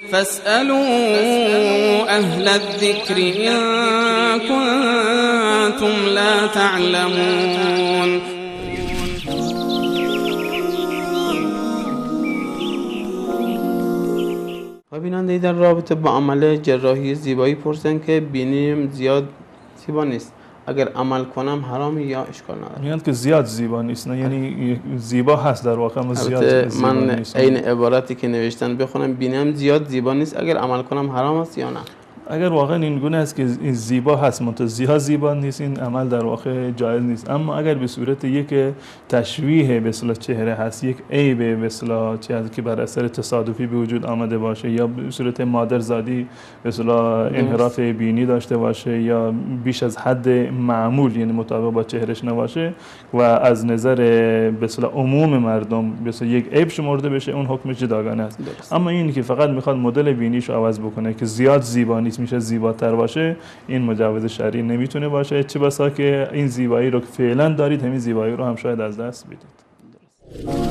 فاسألوا أهل الذكر إن كنتم لا تعلمون. بیننده در رابطه با عمل جراحی زیبایی پرسن که بینیم زیاد زیبا نیست، اگر عمل کنم حرام یا اشکال نداره؟ میگن که زیاد زیبا نیست، نه یعنی زیبا هست در واقع اما زیاد زیبا من نیست. این عبارتی که نوشتن بخونم بینیم زیاد زیبا نیست، اگر عمل کنم حرام است یا نه؟ اگر واقعا این گونه است که این زیبا هست منتها زیبا نیست، این عمل در واقع جایز نیست. اما اگر به صورت یک تشویه به اصطلاح چهره هست، یک عیب به اصطلاح چیزی که بر اثر تصادفی به وجود آمده باشه یا به صورت مادرزادی به اصطلاح انحراف بینی داشته باشه یا بیش از حد معمول یعنی مطابق با چهرش نباشه و از نظر به اصطلاح عموم مردم به اصطلاح یک عیب شمرده بشه، اون حکم جداگانه است. اما اینی که فقط میخواد مدل بینیشو عوض بکنه که زیاد زیبا نیست میشه زیباتر باشه، این مجوز شرعی نمیتونه باشه، چه بسا که این زیبایی رو که فعلا دارید همین زیبایی رو هم شاید از دست بدید.